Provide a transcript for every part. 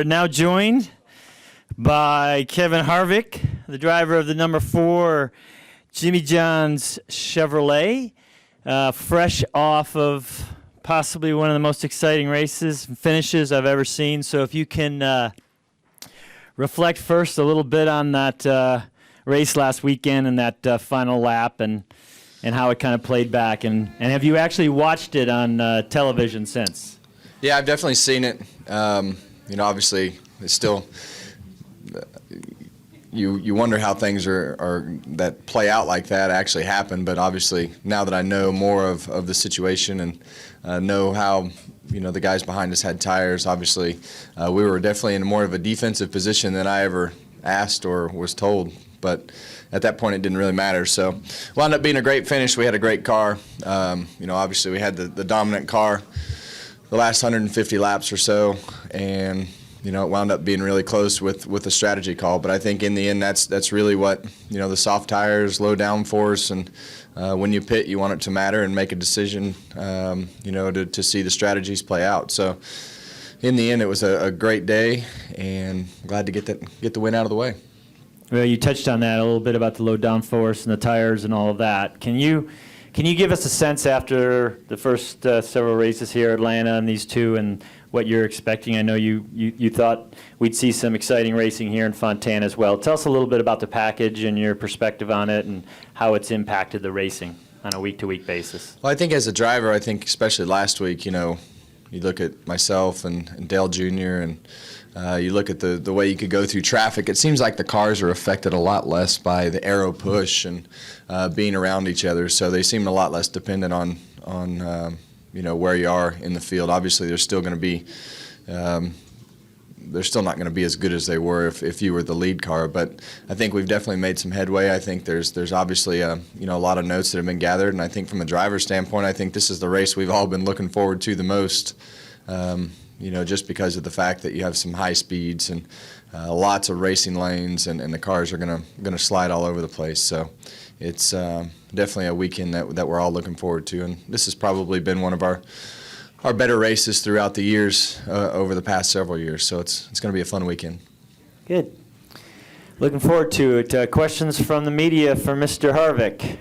are now joined by Kevin Harvick, the driver of the number 4 Jimmy John's Chevrolet, fresh off of possibly one of the most exciting races and finishes I've ever seen. So if you can reflect first a little bit on that race last weekend and that final lap and how it kind of played back. And have you actually watched it on television since? Yeah, I've definitely seen it. Obviously, it's still you wonder how things are that play out like that actually happen. But obviously, now that I know more of the situation and know how the guys behind us had tires, obviously we were definitely in more of a defensive position than I ever asked or was told. But at that point, it didn't really matter. So, wound up being a great finish. We had a great car. Obviously, we had the dominant car the last 150 laps or so, and it wound up being really close with a strategy call. But I think in the end, that's really what the soft tires, low downforce, and when you pit, you want it to matter and make a decision. To see the strategies play out. So in the end, it was a great day, and glad to get the win out of the way. Well, you touched on that a little bit about the low downforce and the tires and all of that. Can you give us a sense after the first several races here at Atlanta and these two and what you're expecting? I know you thought we'd see some exciting racing here in Fontana as well. Tell us a little bit about the package and your perspective on it and how it's impacted the racing on a week-to-week basis. Well, I think as a driver, especially last week, you look at myself and Dale Jr. and you look at the way you could go through traffic. It seems like the cars are affected a lot less by the aero push and being around each other. So they seem a lot less dependent on where you are in the field. Obviously, they're still going to be they're still not going to be as good as they were if you were the lead car. But I think we've definitely made some headway. I think there's obviously a lot of notes that have been gathered, and I think from a driver's standpoint, I think this is the race we've all been looking forward to the most. Just because of the fact that you have some high speeds and lots of racing lanes, and the cars are gonna slide all over the place. So it's definitely a weekend that we're all looking forward to, and this has probably been one of our better races throughout the years over the past several years. So it's going to be a fun weekend. Good. Looking forward to it. Questions from the media for Mr. Harvick.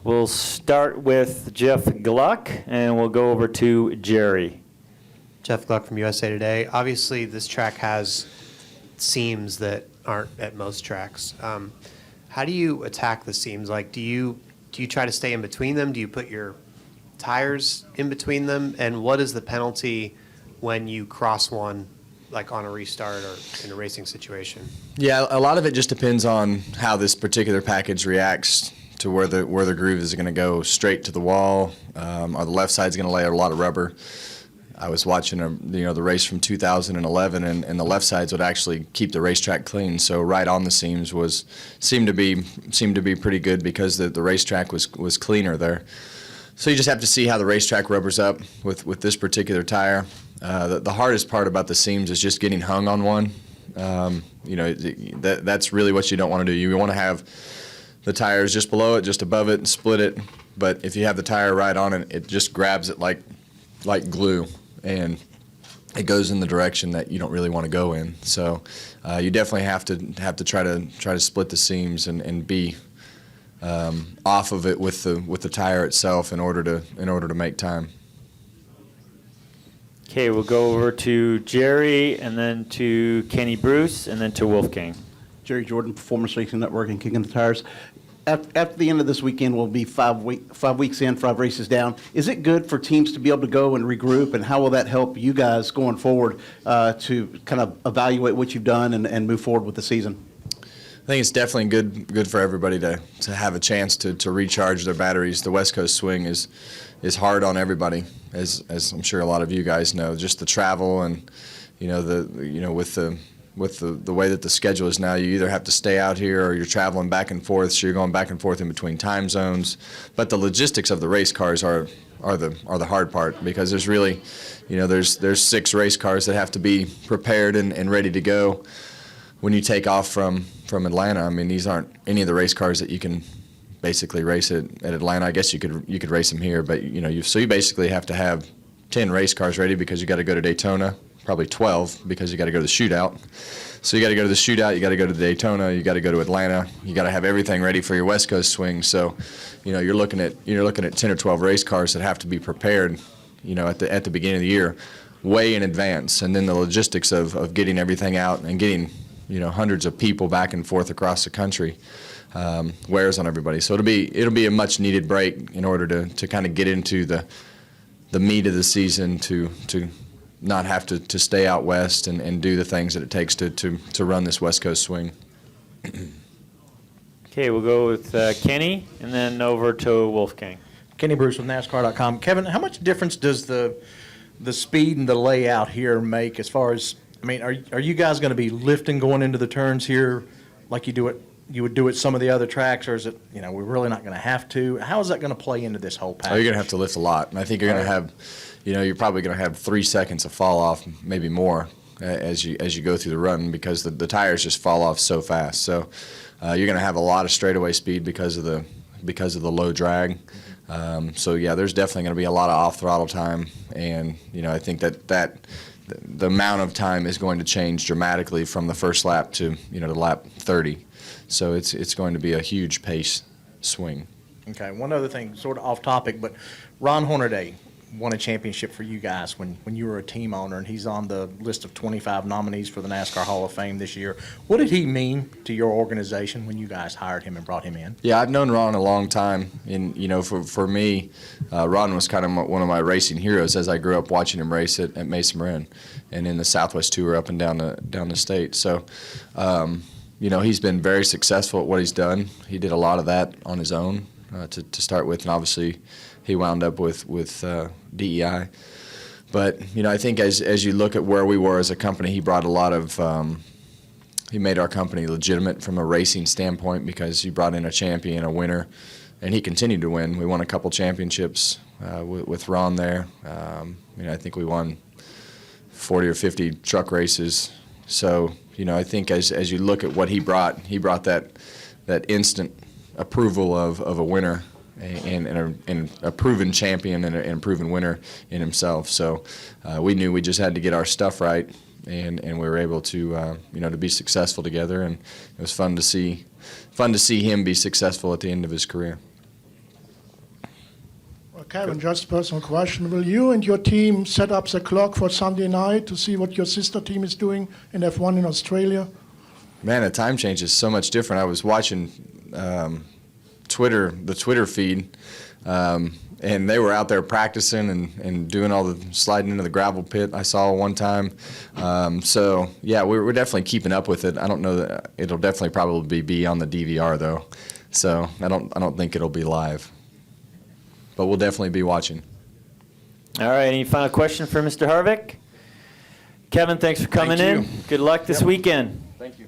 We'll start with Jeff Gluck, and we'll go over to Jerry. Jeff Gluck from USA Today. Obviously, this track has seams that aren't at most tracks. How do you attack the seams? Like, do you try to stay in between them? Do you put your tires in between them? And what is the penalty when you cross one, like on a restart or in a racing situation? Yeah, a lot of it just depends on how this particular package reacts to where the groove is going to go straight to the wall, or the left side's going to lay a lot of rubber. I was watching the race from 2011, and the left sides would actually keep the racetrack clean. So right on the seams seemed to be pretty good because the racetrack was cleaner there. So you just have to see how the racetrack rubbers up with this particular tire. The hardest part about the seams is just getting hung on one. That's really what you don't want to do. You want to have the tires just below it, just above it, and split it. But if you have the tire right on it, it just grabs it like glue, and it goes in the direction that you don't really want to go in. So you definitely have to try to split the seams and be off of it with the tire itself in order to make time. Okay, we'll go over to Jerry, and then to Kenny Bruce, and then to Wolfgang. Jerry Jordan, Performance Racing Network, and Kicking the Tires. After the end of this weekend, we'll be 5 weeks in, 5 races down. Is it good for teams to be able to go and regroup, and how will that help you guys going forward to kind of evaluate what you've done and move forward with the season? I think it's definitely good for everybody to have a chance to recharge their batteries. The West Coast swing is hard on everybody, as I'm sure a lot of you guys know. Just the travel and with the way that the schedule is now, you either have to stay out here or you're traveling back and forth, so you're going back and forth in between time zones. But the logistics of the race cars are the hard part, because there's really, there's 6 race cars that have to be prepared and ready to go when you take off from Atlanta. I mean, these aren't any of the race cars that you can basically race at Atlanta. I guess you could race them here, but you basically have to have 10 race cars ready, because you got to go to Daytona probably 12 because you got to go to the shootout. So you got to go to the shootout, you got to go to Daytona, you got to go to Atlanta, you got to have everything ready for your West Coast swing. So, you're looking at 10 or 12 race cars that have to be prepared, at the beginning of the year, way in advance, and then the logistics of getting everything out and getting, hundreds of people back and forth across the country wears on everybody. So it'll be a much needed break in order to kind of get into the meat of the season to not have to stay out west and do the things that it takes to run this West Coast swing. Okay, we'll go with Kenny and then over to Wolfgang. Kenny Bruce with NASCAR.com. Kevin, how much difference does the speed and the layout here make as far as, are you guys going to be lifting going into the turns here like you would do at some of the other tracks, or is it, we're really not going to have to? How is that going to play into this whole package? Oh, you're going to have to lift a lot. And I think you're going to have, you're probably going to have 3 seconds of fall off, maybe more, as you go through the run because the tires just fall off so fast. So you're going to have a lot of straightaway speed because of the low drag. So yeah, there's definitely going to be a lot of off throttle time, and I think that the amount of time is going to change dramatically from the first lap to to lap 30. So it's going to be a huge pace swing. Okay, one other thing, sort of off topic, but Ron Hornaday won a championship for you guys when you were a team owner, and he's on the list of 25 nominees for the NASCAR Hall of Fame this year. What did he mean to your organization when you guys hired him and brought him in? Yeah, I've known Ron a long time, and for me, Ron was kind of one of my racing heroes as I grew up watching him race at Mesa Marin and in the Southwest Tour up and down the state. So, he's been very successful at what he's done. He did a lot of that on his own to start with, and obviously he wound up with DEI. But I think as you look at where we were as a company, he brought a lot of he made our company legitimate from a racing standpoint because he brought in a champion, a winner, and he continued to win. We won a couple championships with Ron there. I think we won 40 or 50 truck races. So I think as you look at what he brought that instant approval of a winner and a proven champion and a proven winner in himself. So we knew we just had to get our stuff right, and we were able to to be successful together, and it was fun to see him be successful at the end of his career. Well, Kevin, just a personal question. Will you and your team set up the clock for Sunday night to see what your sister team is doing in F1 in Australia? Man, the time change is so much different. I was watching the Twitter feed, and they were out there practicing and doing all the sliding into the gravel pit I saw one time. So yeah, we're definitely keeping up with it. I don't know that it'll definitely probably be on the DVR though, so I don't think it'll be live, but we'll definitely be watching. All right, any final question for Mr. Harvick? Kevin, thanks for coming Thank in. you. Good luck this weekend. Thank you.